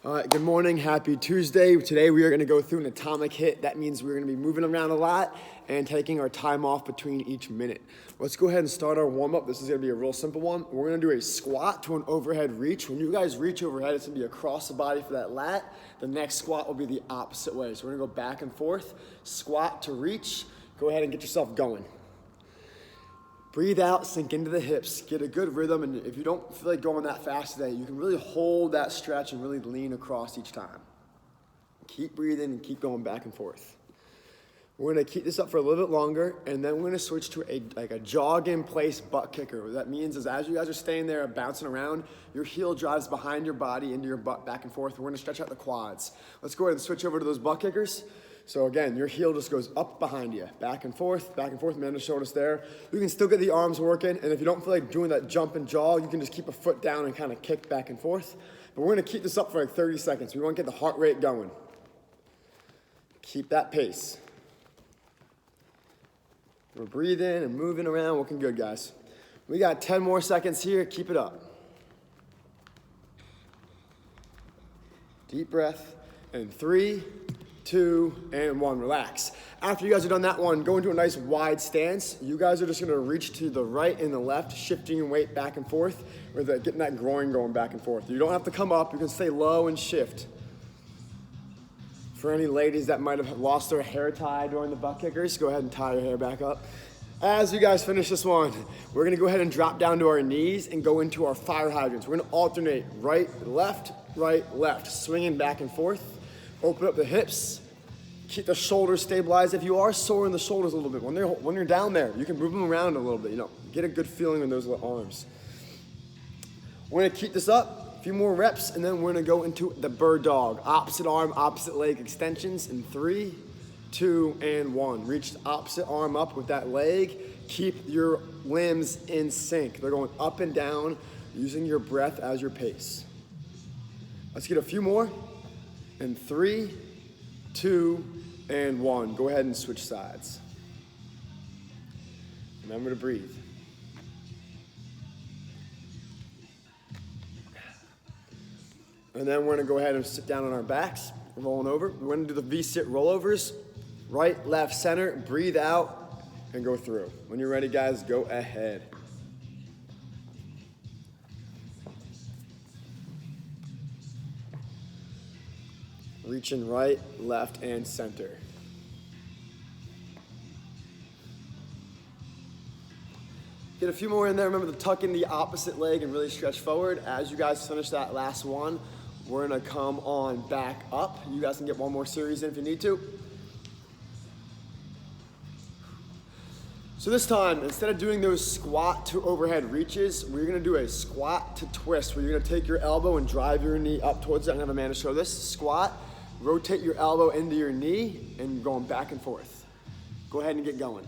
All right, good morning, happy Tuesday. Today we are gonna go through an atomic hit. That means we're gonna be moving around a lot and taking our time off between each minute. Let's go ahead and start our warm up. This is gonna be a real simple one. We're gonna do a squat to an overhead reach. When you guys reach overhead, it's gonna be across the body for that lat. The next squat will be the opposite way. So we're gonna go back and forth, squat to reach. Go ahead and get yourself going. Breathe out, sink into the hips, get a good rhythm, and if you don't feel like going that fast today, you can really hold that stretch and really lean across each time. Keep breathing and keep going back and forth. We're gonna keep this up for a little bit longer, and then we're gonna switch to a jog-in-place butt kicker. What that means is as you guys are staying there bouncing around, your heel drives behind your body into your butt back and forth. We're gonna stretch out the quads. Let's go ahead and switch over to those butt kickers. So again, your heel just goes up behind you, back and forth, man, just showed us there. You can still get the arms working, and if you don't feel like doing that jump and jog, you can just keep a foot down and kind of kick back and forth. But we're gonna keep this up for like 30 seconds. We wanna get the heart rate going. Keep that pace. We're breathing and moving around, looking good, guys. We got 10 more seconds here, keep it up. Deep breath, and 3, 2, and 1, relax. After you guys are done that one, go into a nice wide stance. You guys are just gonna reach to the right and the left, shifting your weight back and forth, with getting that groin going back and forth. You don't have to come up, you can stay low and shift. For any ladies that might have lost their hair tie during the butt kickers, go ahead and tie your hair back up. As you guys finish this one, we're gonna go ahead and drop down to our knees and go into our fire hydrants. We're gonna alternate right, left, swinging back and forth. Open up the hips, keep the shoulders stabilized. If you are sore in the shoulders a little bit, when you're down there, you can move them around a little bit, get a good feeling in those little arms. We're gonna keep this up, a few more reps, and then we're gonna go into the bird dog. Opposite arm, opposite leg extensions in 3, 2, and 1. Reach the opposite arm up with that leg. Keep your limbs in sync. They're going up and down, using your breath as your pace. Let's get a few more. In 3, 2, and 1. Go ahead and switch sides. Remember to breathe. And then we're gonna go ahead and sit down on our backs, rolling over. We're gonna do the V-sit rollovers. Right, left, center, breathe out, and go through. When you're ready, guys, go ahead. Reaching right, left, and center. Get a few more in there. Remember to tuck in the opposite leg and really stretch forward. As you guys finish that last one, we're gonna come on back up. You guys can get one more series in if you need to. So this time, instead of doing those squat to overhead reaches, we're gonna do a squat to twist, where you're gonna take your elbow and drive your knee up towards it. I'm gonna have Amanda show this. Squat. Rotate your elbow into your knee and going back and forth. Go ahead and get going.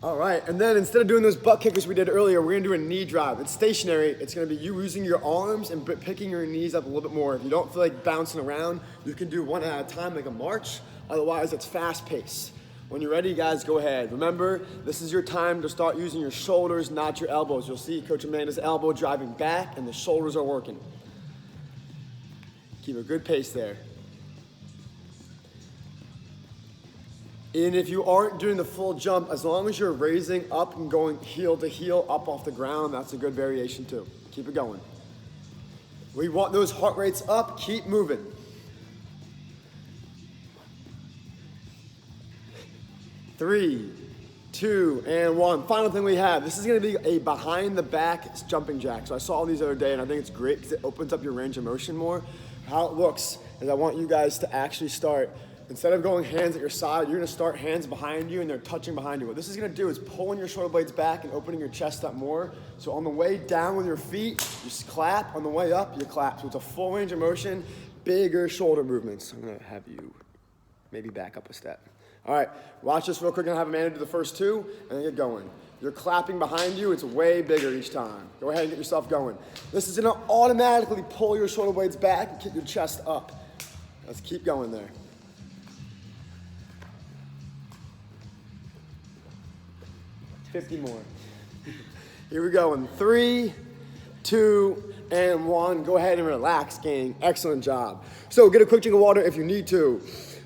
All right, and then instead of doing those butt kickers we did earlier, we're gonna do a knee drive. It's stationary. It's gonna be you using your arms and picking your knees up a little bit more. If you don't feel like bouncing around, you can do one at a time like a march. Otherwise, it's fast pace. When you're ready, guys, go ahead. Remember, this is your time to start using your shoulders, not your elbows. You'll see Coach Amanda's elbow driving back and the shoulders are working. Keep a good pace there. And if you aren't doing the full jump, as long as you're raising up and going heel to heel up off the ground, that's a good variation too. Keep it going. We want those heart rates up, keep moving. 3, 2, and 1. Final thing we have. This is gonna be a behind the back jumping jack. So I saw these the other day and I think it's great because it opens up your range of motion more. How it looks is I want you guys to actually start, instead of going hands at your side, you're gonna start hands behind you and they're touching behind you. What this is gonna do is pulling your shoulder blades back and opening your chest up more. So on the way down with your feet, you just clap. On the way up, you clap. So it's a full range of motion, bigger shoulder movements. I'm gonna have you maybe back up a step. All right, watch this real quick. I'm gonna have Amanda do the first 2 and then get going. You're clapping behind you, it's way bigger each time. Go ahead and get yourself going. This is gonna automatically pull your shoulder blades back and keep your chest up. Let's keep going there. 50 more. Here we go in 3, 2, and 1. Go ahead and relax, gang. Excellent job. So get a quick drink of water if you need to.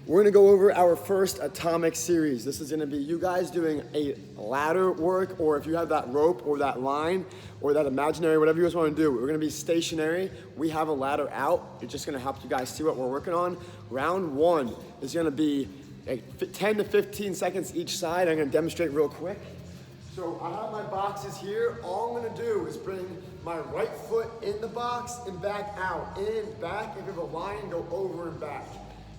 We're gonna go over our first atomic series. This is gonna be you guys doing a ladder work, or if you have that rope or that line or that imaginary, whatever you guys wanna do. We're gonna be stationary. We have a ladder out. It's just gonna help you guys see what we're working on. Round 1 is gonna be 10 to 15 seconds each side. I'm gonna demonstrate real quick. So I have my boxes here. All I'm gonna do is bring my right foot in the box and back out. In, back, if you have a line, go over and back.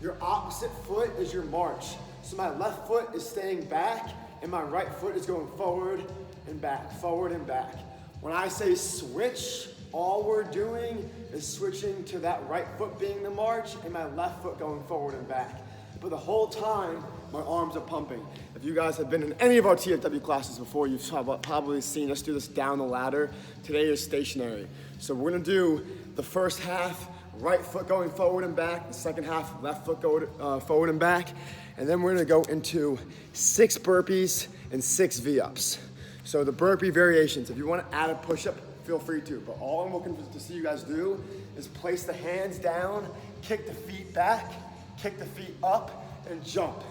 Your opposite foot is your march. So my left foot is staying back and my right foot is going forward and back, forward and back. When I say switch, all we're doing is switching to that right foot being the march and my left foot going forward and back. But the whole time, my arms are pumping. If you guys have been in any of our TFW classes before, you've probably seen us do this down the ladder. Today is stationary. So we're gonna do the first half, right foot going forward and back, the second half, left foot going forward and back, and then we're gonna go into 6 burpees and 6 V-ups. So the burpee variations, if you wanna add a push-up, feel free to, but all I'm looking to see you guys do is place the hands down, kick the feet back, kick the feet up, and jump.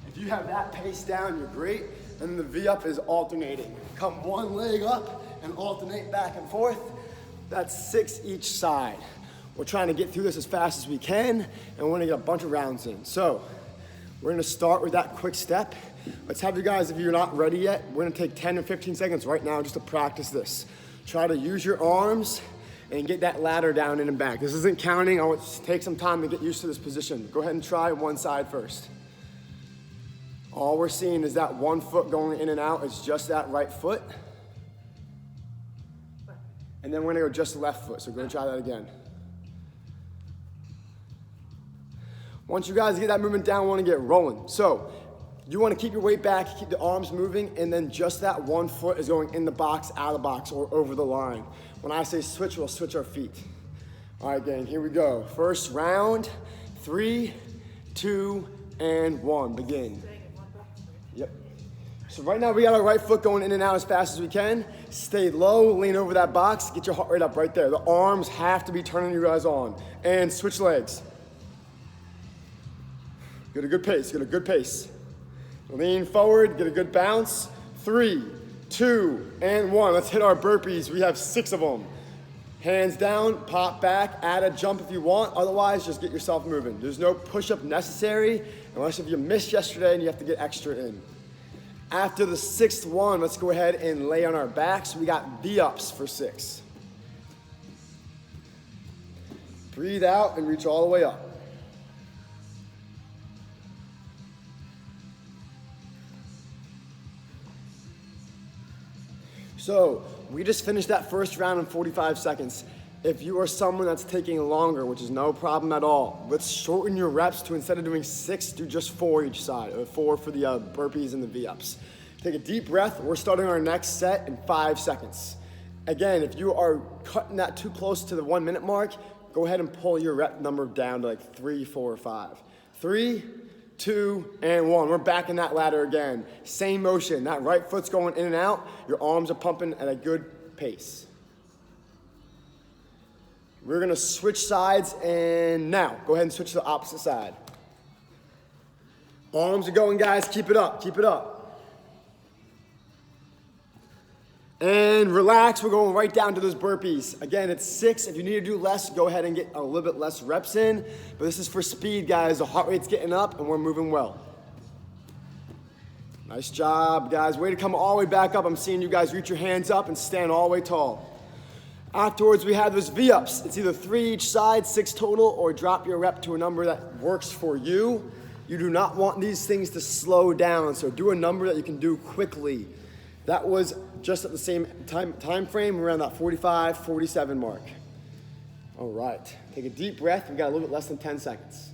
If you have that pace down, you're great, and the V-up is alternating. Come one leg up and alternate back and forth. That's 6 each side. We're trying to get through this as fast as we can, and we're gonna get a bunch of rounds in. So, we're gonna start with that quick step. Let's have you guys, if you're not ready yet, we're gonna take 10 to 15 seconds right now just to practice this. Try to use your arms and get that ladder down in and back. This isn't counting, I want to take some time to get used to this position. Go ahead and try one side first. All we're seeing is that one foot going in and out. It's just that right foot. And then we're gonna go just left foot, so go and try that again. Once you guys get that movement down, we wanna get rolling. So, you wanna keep your weight back, keep the arms moving, and then just that one foot is going in the box, out of the box, or over the line. When I say switch, we'll switch our feet. All right, gang, here we go. First round, 3, 2, and 1, begin. Yep. So right now we got our right foot going in and out as fast as we can. Stay low, lean over that box, get your heart rate up right there. The arms have to be turning you guys on. And switch legs. Get a good pace, get a good pace. Lean forward, get a good bounce. 3, 2, and 1. Let's hit our burpees. We have 6 of them. Hands down, pop back, add a jump if you want. Otherwise, just get yourself moving. There's no push-up necessary unless if you missed yesterday and you have to get extra in. After the 6th one, let's go ahead and lay on our backs. We got V-ups for 6. Breathe out and reach all the way up. So, we just finished that first round in 45 seconds. If you are someone that's taking longer, which is no problem at all, let's shorten your reps to, instead of doing 6, do just 4 each side, or 4 for the burpees and the V-ups. Take a deep breath. We're starting our next set in 5 seconds. Again, if you are cutting that too close to the 1 minute mark, go ahead and pull your rep number down to like 3, 4, or 5. 3, 2, and 1. We're back in that ladder again. Same motion. That right foot's going in and out. Your arms are pumping at a good pace. We're gonna switch sides, and now go ahead and switch to the opposite side. Arms are going, guys. Keep it up. Keep it up. And relax. We're going right down to those burpees. Again, it's 6. If you need to do less, go ahead and get a little bit less reps in. But this is for speed, guys. The heart rate's getting up, and we're moving well. Nice job, guys. Way to come all the way back up. I'm seeing you guys reach your hands up and stand all the way tall. Afterwards, we have those V-ups. It's either 3 each side, 6 total, or drop your rep to a number that works for you. You do not want these things to slow down, so do a number that you can do quickly. That was just at the same time frame, around that 45, 47 mark. All right, take a deep breath. We've got a little bit less than 10 seconds.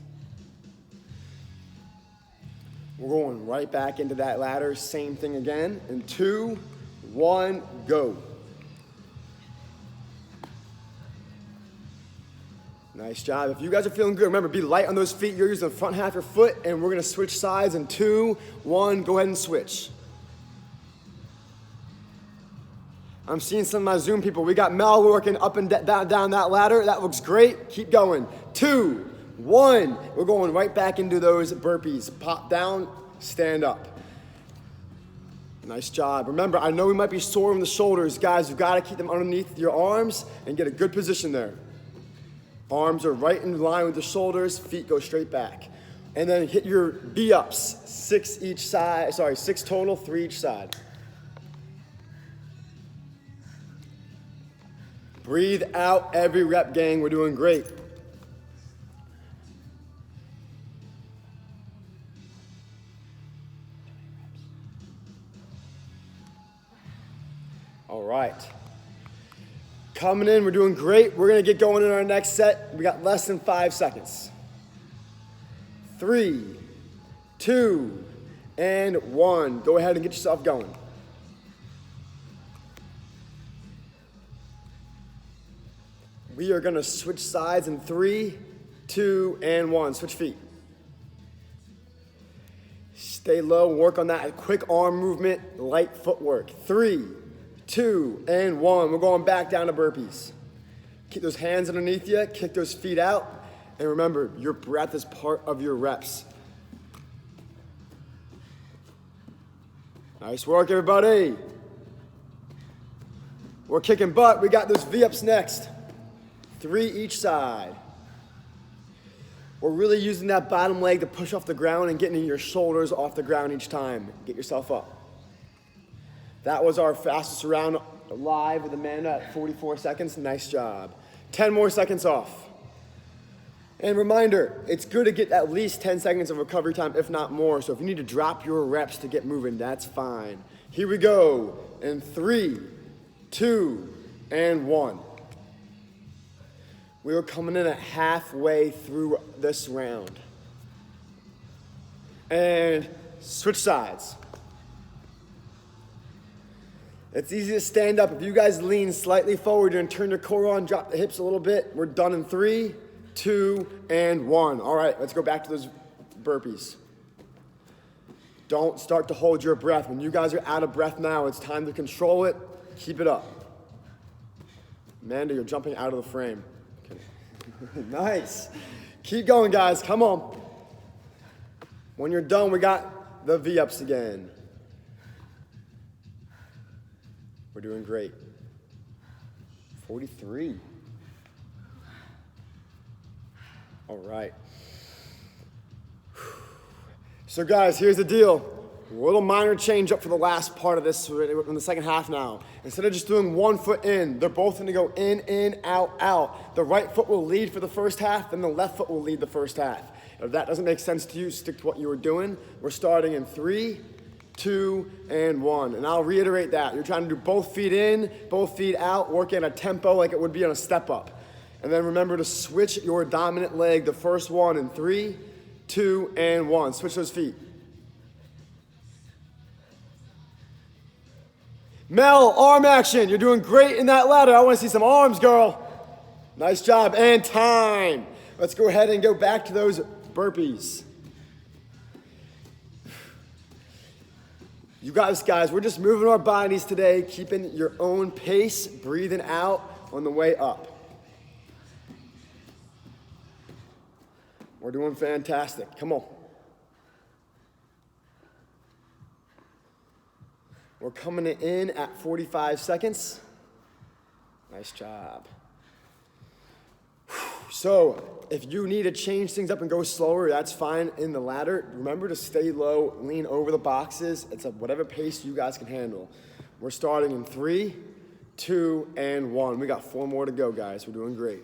We're going right back into that ladder, same thing again. In 2, 1, go. Nice job. If you guys are feeling good, remember, be light on those feet. You're using the front half of your foot, and we're gonna switch sides in 2, 1, go ahead and switch. I'm seeing some of my Zoom people. We got Mel working up and down that ladder. That looks great. Keep going. 2, 1. We're going right back into those burpees. Pop down, stand up. Nice job. Remember, I know we might be sore in the shoulders. Guys, you've got to keep them underneath your arms and get a good position there. Arms are right in line with the shoulders. Feet go straight back. And then hit your V-ups. 6 each side. Sorry, 6 total, 3 each side. Breathe out every rep, gang. We're doing great. All right. Coming in, we're doing great. We're gonna get going in our next set. We got less than 5 seconds. 3, 2, and 1. Go ahead and get yourself going. We are gonna switch sides in 3, 2, and 1. Switch feet. Stay low, work on that quick arm movement, light footwork. 3, 2, and 1. We're going back down to burpees. Keep those hands underneath you, kick those feet out, and remember, your breath is part of your reps. Nice work, everybody. We're kicking butt. We got those V-ups next. 3 each side. We're really using that bottom leg to push off the ground and getting your shoulders off the ground each time. Get yourself up. That was our fastest round live with Amanda at 44 seconds. Nice job. 10 more seconds off. And reminder, it's good to get at least 10 seconds of recovery time, if not more. So if you need to drop your reps to get moving, that's fine. Here we go. In 3, 2, and 1. We are coming in at halfway through this round. And switch sides. It's easy to stand up. If you guys lean slightly forward and turn your core on, drop the hips a little bit. We're done in 3, 2, and 1. All right, let's go back to those burpees. Don't start to hold your breath. When you guys are out of breath now, it's time to control it. Keep it up. Amanda, you're jumping out of the frame. Nice. Keep going, guys. Come on. When you're done, we got the V-ups again. We're doing great. 43. All right. So, guys, here's the deal. A little minor change up for the last part of this in the second half now. Instead of just doing 1 foot in, they're both going to go in, out, out. The right foot will lead for the first half, then the left foot will lead the first half. If that doesn't make sense to you, stick to what you were doing. We're starting in 3, 2, and 1. And I'll reiterate that. You're trying to do both feet in, both feet out, work at a tempo like it would be on a step up. And then remember to switch your dominant leg, the first one in 3, 2, and 1. Switch those feet. Mel, arm action. You're doing great in that ladder. I want to see some arms, girl. Nice job. And time. Let's go ahead and go back to those burpees. You guys, we're just moving our bodies today, keeping your own pace, breathing out on the way up. We're doing fantastic. Come on. We're coming in at 45 seconds. Nice job. So, if you need to change things up and go slower, that's fine in the ladder. Remember to stay low, lean over the boxes. It's at whatever pace you guys can handle. We're starting in 3, 2, and 1. We got 4 more to go, guys. We're doing great.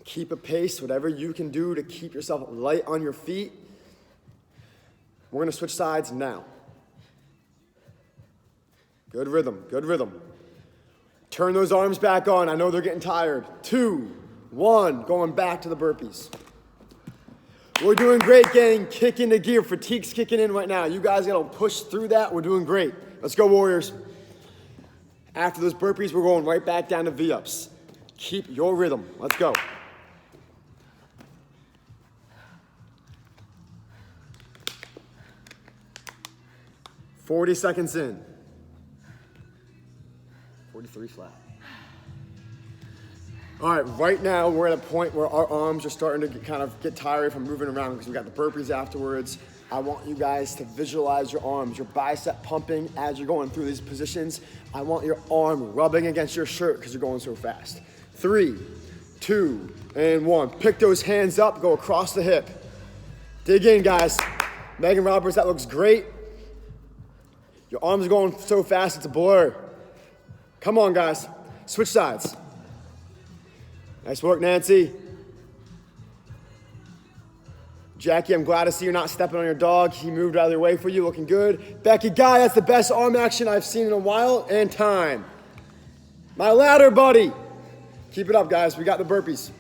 Keep a pace, whatever you can do to keep yourself light on your feet. We're going to switch sides now. Good rhythm, good rhythm. Turn those arms back on. I know they're getting tired. 2, 1, going back to the burpees. We're doing great, gang. Kick into gear. Fatigue's kicking in right now. You guys gotta push through that. We're doing great. Let's go, Warriors. After those burpees, we're going right back down to V-ups. Keep your rhythm. Let's go. ...40 seconds in. 43 flat. All right, right now we're at a point where our arms are starting to kind of get tired from moving around because we got the burpees afterwards. I want you guys to visualize your arms, your bicep pumping as you're going through these positions. I want your arm rubbing against your shirt because you're going so fast. 3, 2, and 1. Pick those hands up, go across the hip. Dig in, guys. Megan Roberts, that looks great. Your arms are going so fast, it's a blur. Come on, guys. Switch sides. Nice work, Nancy. Jackie, I'm glad to see you're not stepping on your dog. He moved out of your way for you, looking good. Becky, Guy, that's the best arm action I've seen in a while, and time. My ladder, buddy. Keep it up, guys. We got the burpees.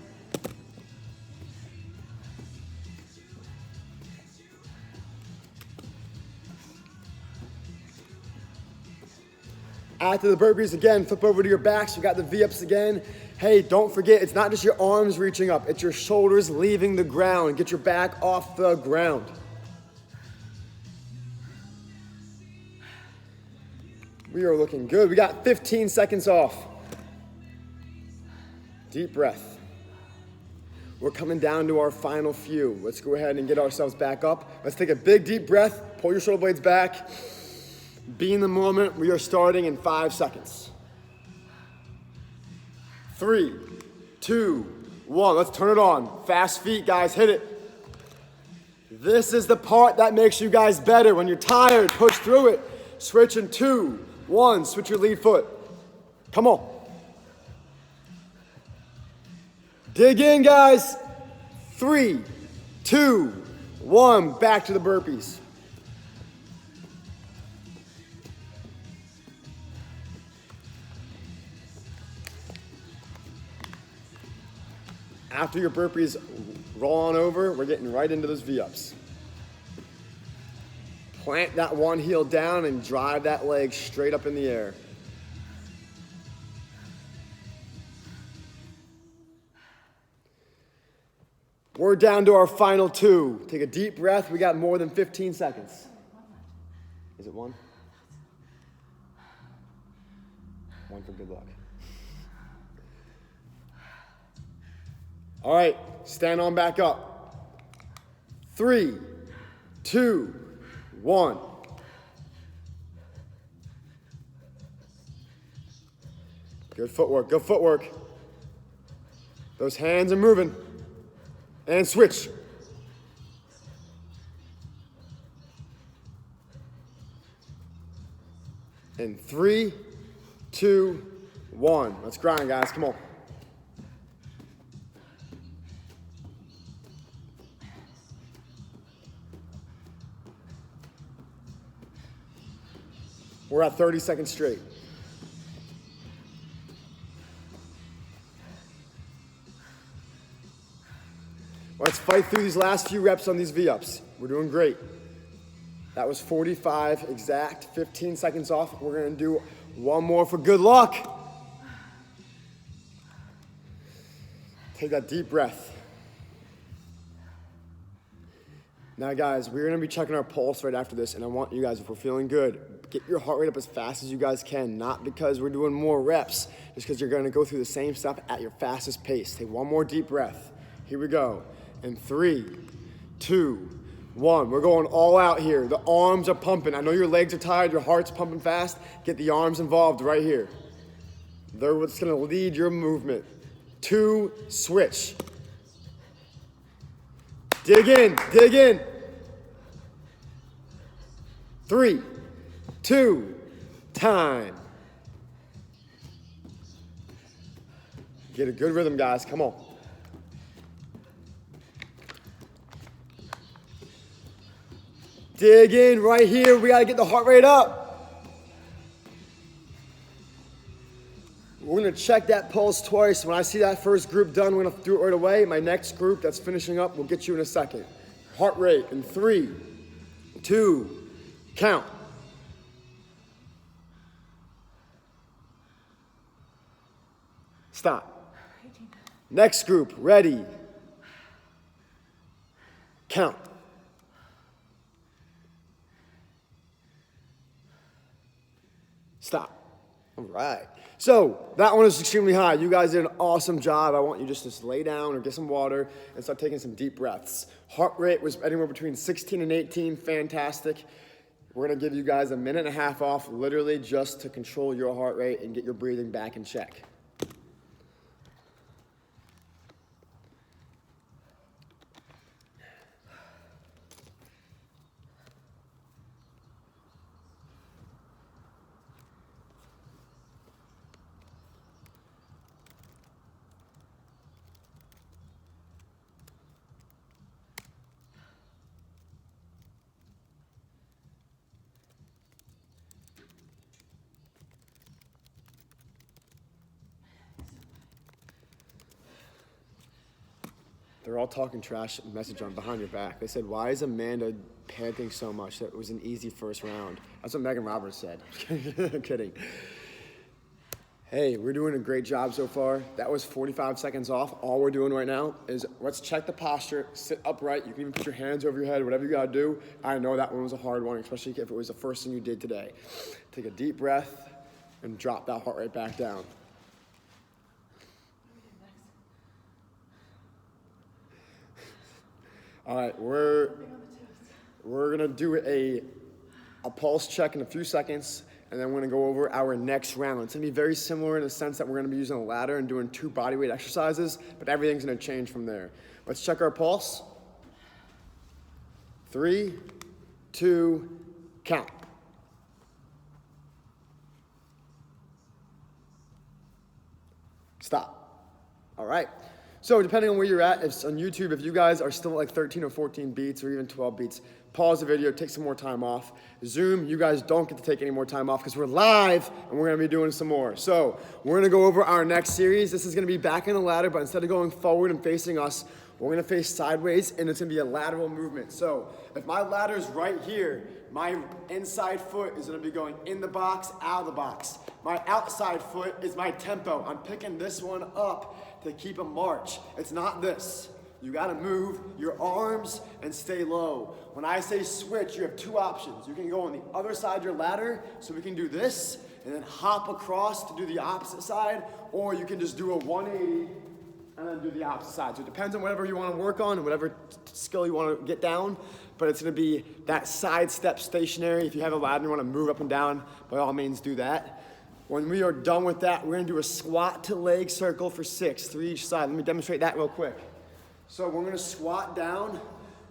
After the burpees, again, flip over to your backs. We got the V-ups again. Hey, don't forget, it's not just your arms reaching up. It's your shoulders leaving the ground. Get your back off the ground. We are looking good. We got 15 seconds off. Deep breath. We're coming down to our final few. Let's go ahead and get ourselves back up. Let's take a big, deep breath. Pull your shoulder blades back. Be in the moment. We are starting in 5 seconds. 3, 2, 1. Let's turn it on. Fast feet, guys. Hit it. This is the part that makes you guys better. When you're tired, push through it. Switch in 2, 1. Switch your lead foot. Come on. Dig in, guys. 3, 2, 1. Back to the burpees. After your burpees roll on over, we're getting right into those V-ups. Plant that one heel down and drive that leg straight up in the air. We're down to our final 2. Take a deep breath. We got more than 15 seconds. Is it 1? 1 for good luck. All right, stand on back up. 3, 2, 1. Good footwork, good footwork. Those hands are moving. And switch. In 3, 2, 1. Let's grind, guys, come on. We're at 30 seconds straight. Let's fight through these last few reps on these V-ups. We're doing great. That was 45 exact, 15 seconds off. We're gonna do one more for good luck. Take that deep breath. Now guys, we're gonna be checking our pulse right after this, and I want you guys, if we're feeling good, get your heart rate up as fast as you guys can, not because we're doing more reps, just because you're gonna go through the same stuff at your fastest pace. Take one more deep breath. Here we go. In 3, 2, 1. We're going all out here. The arms are pumping. I know your legs are tired, your heart's pumping fast. Get the arms involved right here. They're what's gonna lead your movement. 2, switch. Dig in, dig in. 3, 2, time. Get a good rhythm, guys, come on. Dig in right here, we gotta get the heart rate up. We're gonna check that pulse twice. When I see that first group done, we're gonna do it right away. My next group that's finishing up, we'll get you in a second. Heart rate in 3, 2, count. Stop. Next group, ready. Count. Stop. All right. So that one is extremely high. You guys did an awesome job. I want you just to lay down or get some water and start taking some deep breaths. Heart rate was anywhere between 16 and 18. Fantastic. We're going to give you guys a minute and a half off, literally just to control your heart rate and get your breathing back in check. They're all talking trash message on behind your back. They said, why is Amanda panting so much? That was an easy first round. That's what Megan Roberts said. I'm kidding. Hey, we're doing a great job so far. That was 45 seconds off. All we're doing right now is let's check the posture, sit upright. You can even put your hands over your head, whatever you gotta do. I know that one was a hard one, especially if it was the first thing you did today. Take a deep breath and drop that heart rate back down. All right, we're gonna do a pulse check in a few seconds, and then we're gonna go over our next round. It's gonna be very similar in the sense that we're gonna be using a ladder and doing 2 bodyweight exercises, but everything's gonna change from there. Let's check our pulse. 3, 2, count. Stop. All right. So depending on where you're at, if on YouTube, if you guys are still at like 13 or 14 beats or even 12 beats, pause the video, take some more time off. Zoom, you guys don't get to take any more time off because we're live and we're gonna be doing some more. So we're gonna go over our next series. This is gonna be back in the ladder, but instead of going forward and facing us, we're gonna face sideways and it's gonna be a lateral movement. So if my ladder's right here, my inside foot is gonna be going in the box, out of the box. My outside foot is my tempo. I'm picking this one up to keep a march. It's not this. You gotta move your arms and stay low. When I say switch, you have 2 options. You can go on the other side of your ladder, so we can do this, and then hop across to do the opposite side, or you can just do a 180 and then do the opposite side. So it depends on whatever you wanna work on, whatever skill you wanna get down, but it's gonna be that side step stationary. If you have a ladder and you wanna move up and down, by all means do that. When we are done with that, we're gonna do a squat to leg circle for 6, 3 each side. Let me demonstrate that real quick. So we're gonna squat down,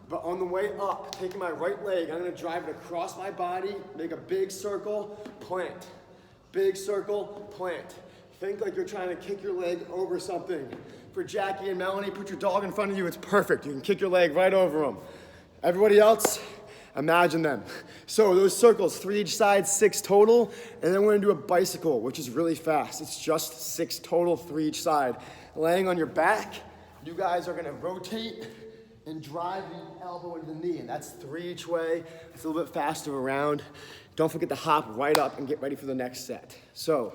but on the way up, taking my right leg, I'm gonna drive it across my body, make a big circle, plant. Big circle, plant. Think like you're trying to kick your leg over something. For Jackie and Melanie, put your dog in front of you, it's perfect. You can kick your leg right over them. Everybody else, imagine them. So those circles, 3 each side, 6 total, and then we're gonna do a bicycle, which is really fast. It's just 6 total, 3 each side. Laying on your back, you guys are gonna rotate and drive the elbow into the knee, and that's 3 each way. It's a little bit faster around. Don't forget to hop right up and get ready for the next set. So,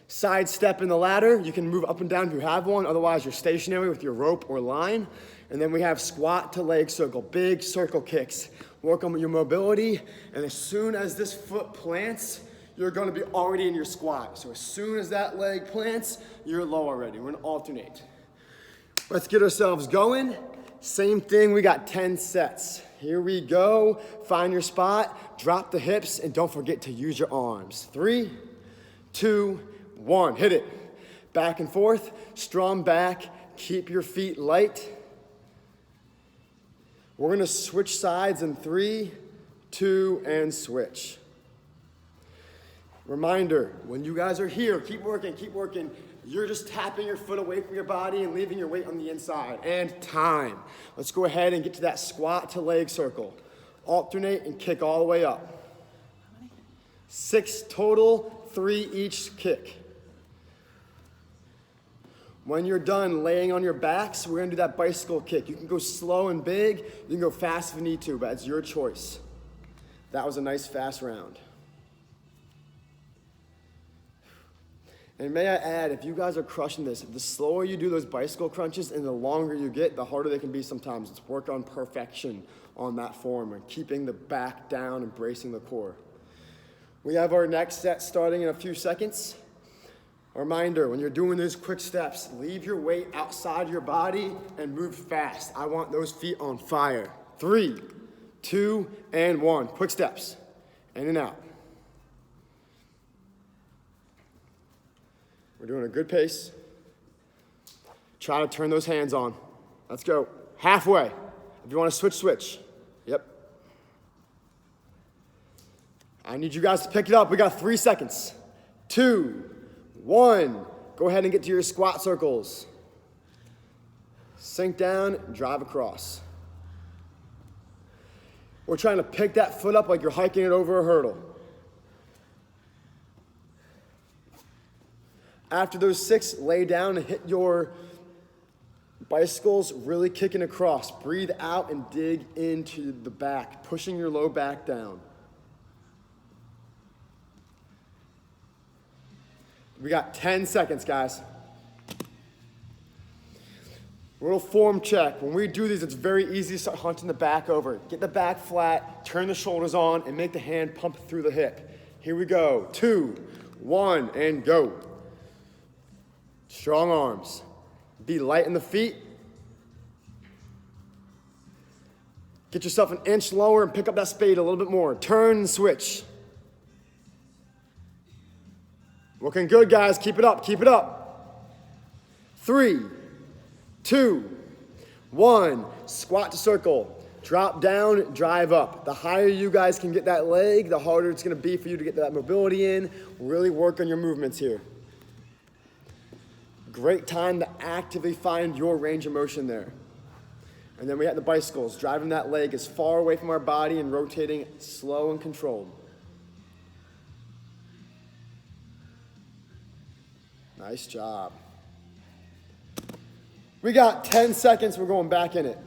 side step in the ladder. You can move up and down if you have one, otherwise you're stationary with your rope or line. And then we have squat to leg circle, big circle kicks. Work on your mobility, and as soon as this foot plants, you're gonna be already in your squat. So as soon as that leg plants, you're low already. We're gonna alternate. Let's get ourselves going. Same thing, we got 10 sets. Here we go. Find your spot, drop the hips, and don't forget to use your arms. 3, 2, 1, hit it. Back and forth, strong back, keep your feet light. We're gonna switch sides in 3, 2, and switch. Reminder, when you guys are here, keep working, keep working. You're just tapping your foot away from your body and leaving your weight on the inside. And time. Let's go ahead and get to that squat to leg circle. Alternate and kick all the way up. 6 total, 3 each kick. When you're done laying on your backs, we're gonna do that bicycle kick. You can go slow and big, you can go fast if you need to, but it's your choice. That was a nice fast round. And may I add, if you guys are crushing this, the slower you do those bicycle crunches and the longer you get, the harder they can be sometimes. It's work on perfection on that form and keeping the back down and bracing the core. We have our next set starting in a few seconds. A reminder, when you're doing these quick steps, leave your weight outside your body and move fast. I want those feet on fire. 3, 2, and 1. Quick steps. In and out. We're doing a good pace. Try to turn those hands on. Let's go. Halfway. If you want to switch, switch. Yep. I need you guys to pick it up. We got 3 seconds. 2, 1. Go ahead and get to your squat circles. Sink down, drive across. We're trying to pick that foot up like you're hiking it over a hurdle. After those 6, lay down and hit your bicycles, really kicking across. Breathe out and dig into the back, pushing your low back down. We got 10 seconds, guys. A little form check. When we do these, it's very easy to start hunting the back over. Get the back flat, turn the shoulders on, and make the hand pump through the hip. Here we go. 2, 1, and go. Strong arms. Be light in the feet. Get yourself an inch lower and pick up that spade a little bit more. Turn and switch. Looking good, guys. Keep it up. Keep it up. 3, 2, 1. Squat to circle. Drop down, drive up. The higher you guys can get that leg, the harder it's going to be for you to get that mobility in. Really work on your movements here. Great time to actively find your range of motion there. And then we have the bicycles, driving that leg as far away from our body and rotating slow and controlled. Nice job. We got 10 seconds, we're going back in it.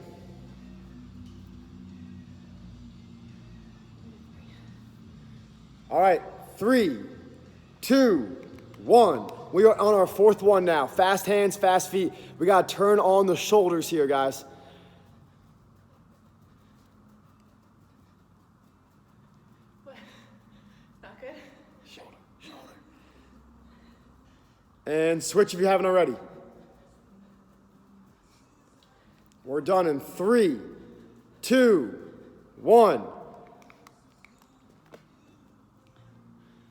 All right, 3, 2, 1. We are on our 4th one now. Fast hands, fast feet. We got to turn on the shoulders here, guys. What? Not good? Shoulder. And switch if you haven't already. We're done in 3, 2, 1.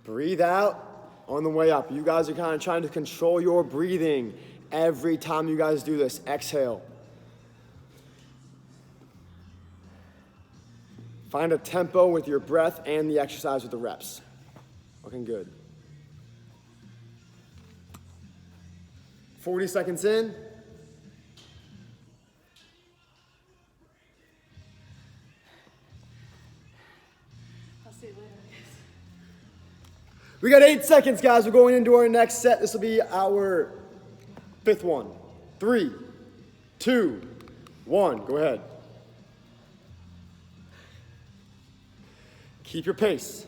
Breathe out. On the way up, you guys are kind of trying to control your breathing every time you guys do this. Exhale. Find a tempo with your breath and the exercise with the reps. Looking good. 40 seconds in. I'll see you later. We got 8 seconds, guys. We're going into our next set. This will be our 5th one. 3, 2, 1. Go ahead. Keep your pace.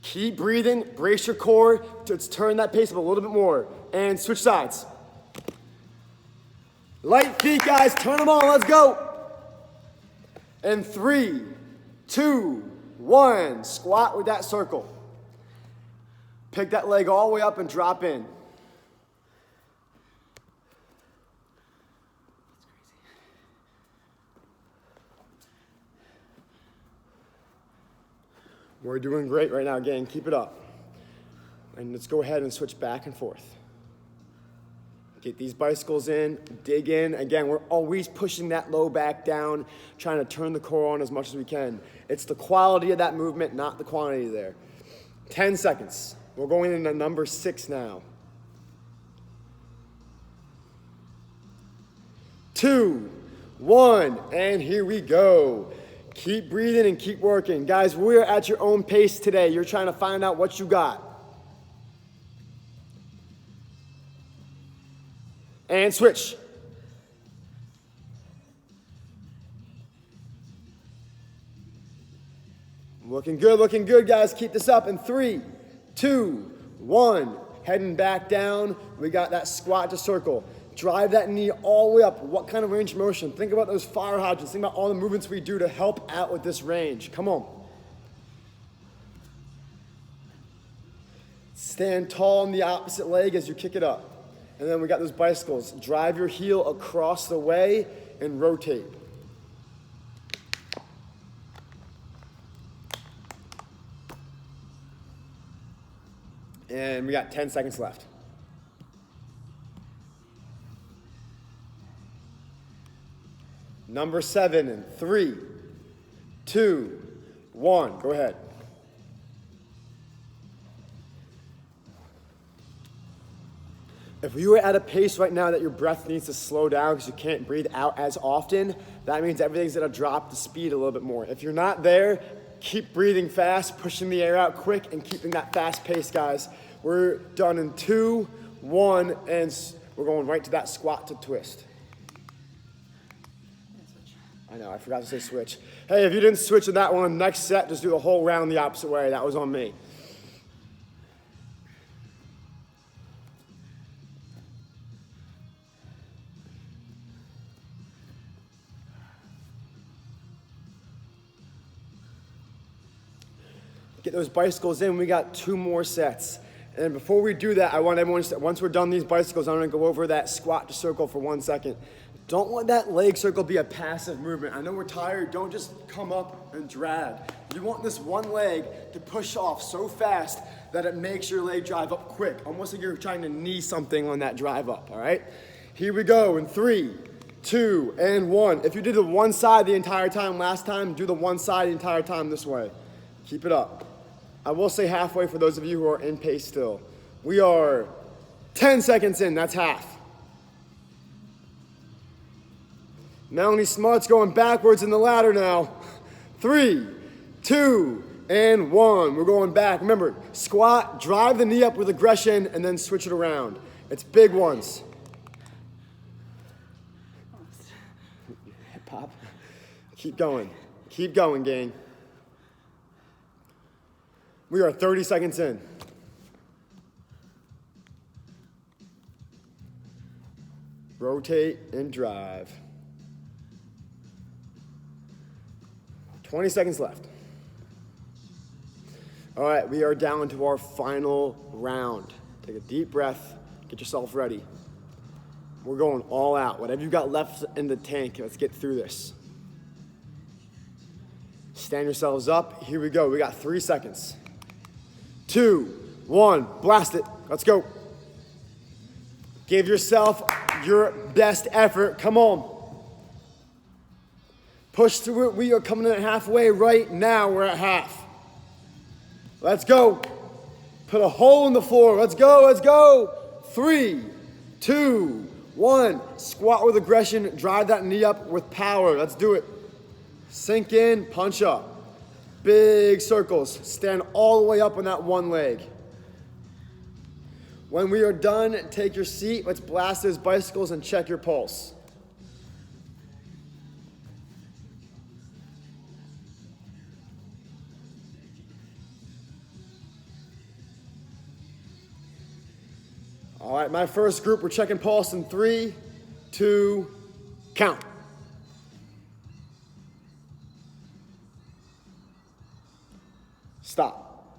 Keep breathing. Brace your core. Let's turn that pace up a little bit more. And switch sides. Light feet, guys. Turn them on. Let's go. And 3, 2, 1. Squat with that circle. Pick that leg all the way up and drop in. We're doing great right now, gang. Keep it up. And let's go ahead and switch back and forth. Get these bicycles in, dig in. Again, we're always pushing that low back down, trying to turn the core on as much as we can. It's the quality of that movement, not the quantity there. 10 seconds. We're going into number 6 now. 2, 1, and here we go. Keep breathing and keep working. Guys, we're at your own pace today. You're trying to find out what you got. And switch. Looking good, guys. Keep this up in 3, 2, 1. Heading back down. We got that squat to circle. Drive that knee all the way up. What kind of range of motion? Think about those fire hydrants. Think about all the movements we do to help out with this range. Come on. Stand tall on the opposite leg as you kick it up. And then we got those bicycles. Drive your heel across the way and rotate. And we got 10 seconds left. Number 7 in 3, 2, 1. Go ahead. If you are at a pace right now that your breath needs to slow down because you can't breathe out as often, that means everything's gonna drop the speed a little bit more. If you're not there, keep breathing fast, pushing the air out quick, and keeping that fast pace, guys. We're done in 2, 1, and we're going right to that squat to twist. I know, I forgot to say switch. Hey, if you didn't switch in that one, on the next set, just do the whole round the opposite way. That was on me. Get those bicycles in. We got 2 more sets. And before we do that, I want everyone to, once we're done these bicycles, I'm gonna go over that squat to circle for 1 second. Don't let that leg circle be a passive movement. I know we're tired, don't just come up and drag. You want this one leg to push off so fast that it makes your leg drive up quick, almost like you're trying to knee something on that drive up, all right? Here we go in 3, 2, and 1. If you did the one side the entire time last time, do the one side the entire time this way. Keep it up. I will say halfway for those of you who are in pace still. We are 10 seconds in, that's half. Melanie Smart's going backwards in the ladder now. 3, 2, and 1. We're going back. Remember, squat, drive the knee up with aggression, and then switch it around. It's big ones. Hip hop. Keep going. Keep going, gang. We are 30 seconds in. Rotate and drive. 20 seconds left. All right, we are down to our final round. Take a deep breath, get yourself ready. We're going all out. Whatever you got left in the tank, let's get through this. Stand yourselves up. Here we go. We got 3 seconds. 2, 1, blast it. Let's go. Give yourself your best effort. Come on. Push through it. We are coming in at halfway right now. We're at half. Let's go. Put a hole in the floor. Let's go. Let's go. 3, 2, 1. Squat with aggression. Drive that knee up with power. Let's do it. Sink in, punch up. Big circles. Stand all the way up on that one leg. When we are done, take your seat. Let's blast those bicycles and check your pulse. All right, my first group, we're checking pulse in 3, 2, count. Stop.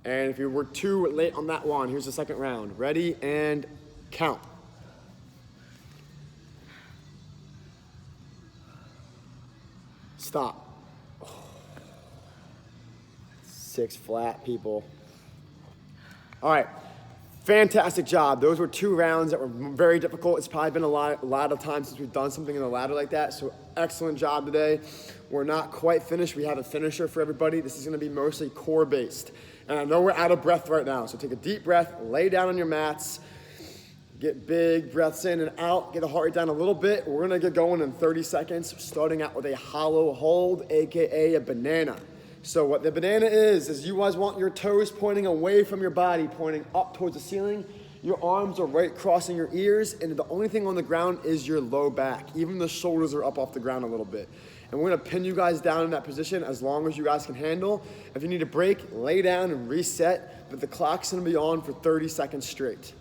And if you were too late on that one, here's the second round. Ready and count. Stop. 6 flat, people. All right. Fantastic job. Those were 2 rounds that were very difficult. It's probably been a lot of time since we've done something in the ladder like that. So excellent job today. We're not quite finished. We have a finisher for everybody. This is going to be mostly core based. And I know we're out of breath right now. So take a deep breath, lay down on your mats, get big breaths in and out, get the heart rate down a little bit. We're going to get going in 30 seconds, starting out with a hollow hold, AKA a banana. So what the banana is you guys want your toes pointing away from your body, pointing up towards the ceiling. Your arms are right crossing your ears, and the only thing on the ground is your low back. Even the shoulders are up off the ground a little bit. And we're gonna pin you guys down in that position as long as you guys can handle. If you need a break, lay down and reset, but the clock's gonna be on for 30 seconds straight.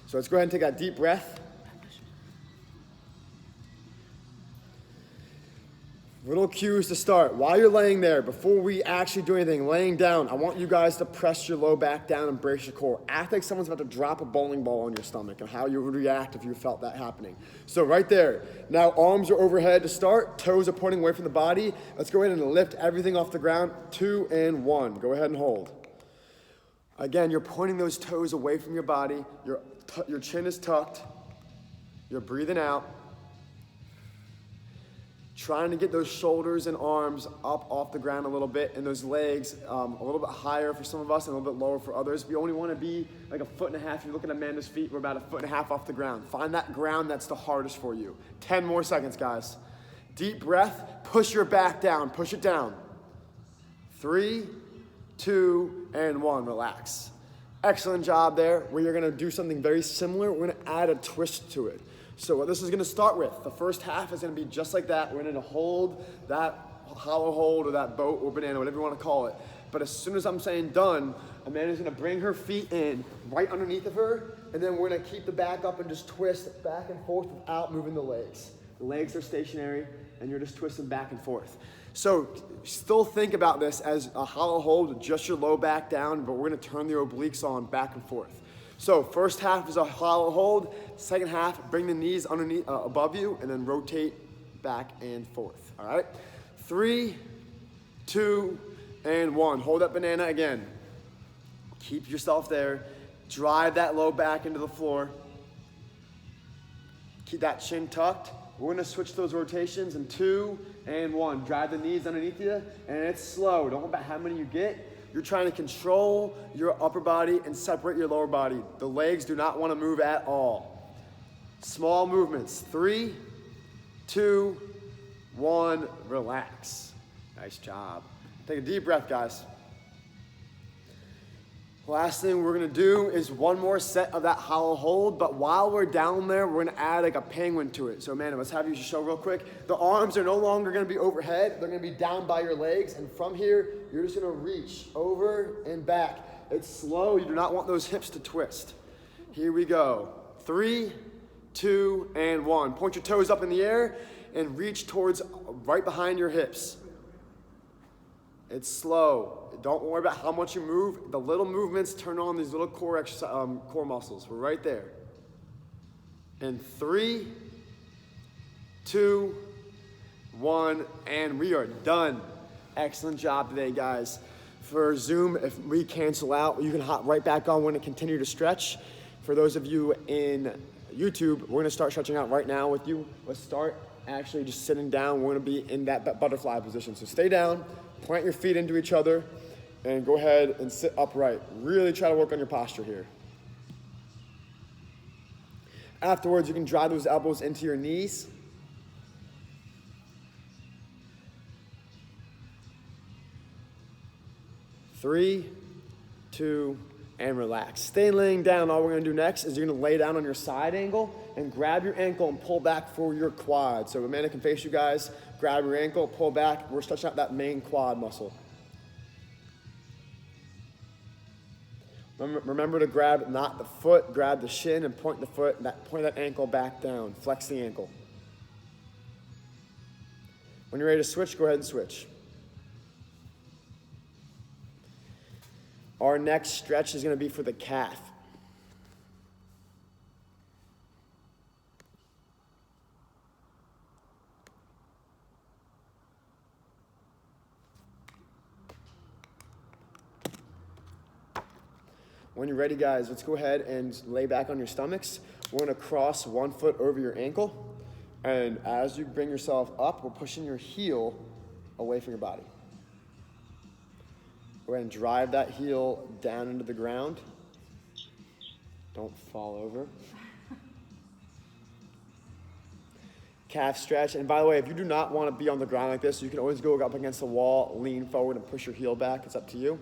So let's go ahead and take that deep breath. Little cues to start. While you're laying there, before we actually do anything, laying down, I want you guys to press your low back down and brace your core. Act like someone's about to drop a bowling ball on your stomach and how you would react if you felt that happening. So right there. Now arms are overhead to start. Toes are pointing away from the body. Let's go ahead and lift everything off the ground. 2 and 1. Go ahead and hold. Again, you're pointing those toes away from your body. Your chin is tucked. You're breathing out. Trying to get those shoulders and arms up off the ground a little bit, and those legs a little bit higher for some of us and a little bit lower for others. We only want to be like 1.5 feet. If you look at Amanda's feet, we're about 1.5 feet off the ground. Find that ground that's the hardest for you. 10 more seconds, guys. Deep breath, push your back down, push it down. 3, 2, and 1, relax. Excellent job there. We are gonna do something very similar. We're gonna add a twist to it. So what this is gonna start with, the first half is gonna be just like that. We're gonna hold that hollow hold or that boat or banana, whatever you wanna call it. But as soon as I'm saying done, Amanda's gonna bring her feet in right underneath of her, and then we're gonna keep the back up and just twist back and forth without moving the legs. The legs are stationary, and you're just twisting back and forth. So still think about this as a hollow hold, just your low back down, but we're gonna turn the obliques on back and forth. So first half is a hollow hold. Second half, bring the knees underneath, above you, and then rotate back and forth. All right? 3, 2, and 1. Hold that banana again. Keep yourself there. Drive that low back into the floor. Keep that chin tucked. We're gonna switch those rotations in 2 and 1. Drive the knees underneath you, and it's slow. Don't worry about how many you get. You're trying to control your upper body and separate your lower body. The legs do not want to move at all. Small movements. 3, 2, 1, relax. Nice job. Take a deep breath, guys. Last thing we're gonna do is one more set of that hollow hold, but while we're down there, we're gonna add like a penguin to it. So Amanda, let's have you show real quick. The arms are no longer gonna be overhead, they're gonna be down by your legs, and from here, you're just gonna reach over and back. It's slow, you do not want those hips to twist. Here we go. 3, 2, and 1. Point your toes up in the air and reach towards right behind your hips. It's slow. Don't worry about how much you move. The little movements turn on these little core muscles. We're right there. And 3, 2, 1, and we are done. Excellent job today, guys. For Zoom, if we cancel out, you can hop right back on. We're gonna continue to stretch. For those of you in YouTube, we're gonna start stretching out right now with you. Let's start actually just sitting down. We're gonna be in that butterfly position. So stay down, plant your feet into each other, and go ahead and sit upright. Really try to work on your posture here. Afterwards, you can drive those elbows into your knees. Three, 2, and relax. Stay laying down. All we're gonna do next is you're gonna lay down on your side angle and grab your ankle and pull back for your quad. So Amanda can face you guys, grab your ankle, pull back. We're stretching out that main quad muscle. Remember to grab not the foot, grab the shin and point the foot, point that ankle back down. Flex the ankle. When you're ready to switch, go ahead and switch. Our next stretch is going to be for the calf. When you're ready, guys, let's go ahead and lay back on your stomachs. We're going to cross one foot over your ankle. And as you bring yourself up, we're pushing your heel away from your body. Go ahead and drive that heel down into the ground. Don't fall over. Calf stretch. And by the way, if you do not want to be on the ground like this, you can always go up against the wall, lean forward, and push your heel back. It's up to you.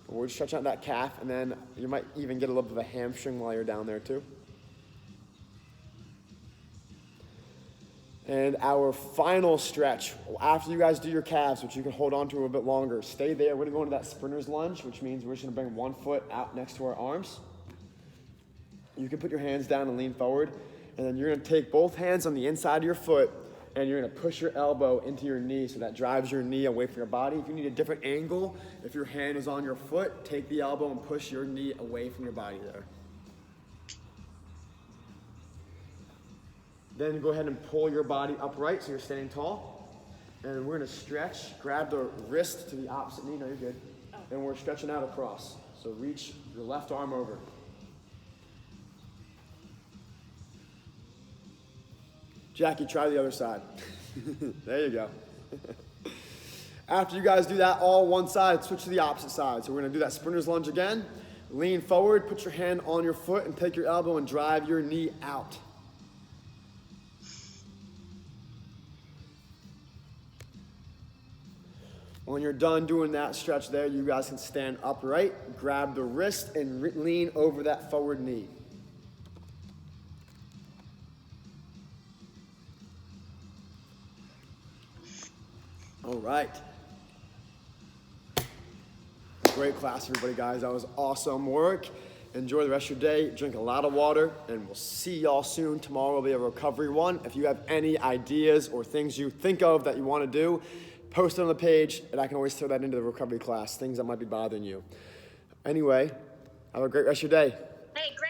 But we're stretching out that calf, and then you might even get a little bit of a hamstring while you're down there too. And our final stretch, after you guys do your calves, which you can hold on to a little bit longer, stay there. We're gonna go into that sprinter's lunge, which means we're just gonna bring one foot out next to our arms. You can put your hands down and lean forward, and then you're gonna take both hands on the inside of your foot, and you're gonna push your elbow into your knee so that drives your knee away from your body. If you need a different angle, if your hand is on your foot, take the elbow and push your knee away from your body there. Then go ahead and pull your body upright so you're standing tall. And we're gonna stretch, grab the wrist to the opposite knee, no, you're good. And we're stretching out across. So reach your left arm over. Jackie, try the other side. There you go. After you guys do that, all one side, switch to the opposite side. So we're gonna do that sprinter's lunge again. Lean forward, put your hand on your foot and take your elbow and drive your knee out. When you're done doing that stretch there, you guys can stand upright, grab the wrist and lean over that forward knee. All right. Great class, everybody, guys. That was awesome work. Enjoy the rest of your day. Drink a lot of water, and we'll see y'all soon. Tomorrow will be a recovery one. If you have any ideas or things you think of that you want to do, post it on the page, and I can always throw that into the recovery class, things that might be bothering you. Anyway, have a great rest of your day. Hey, great.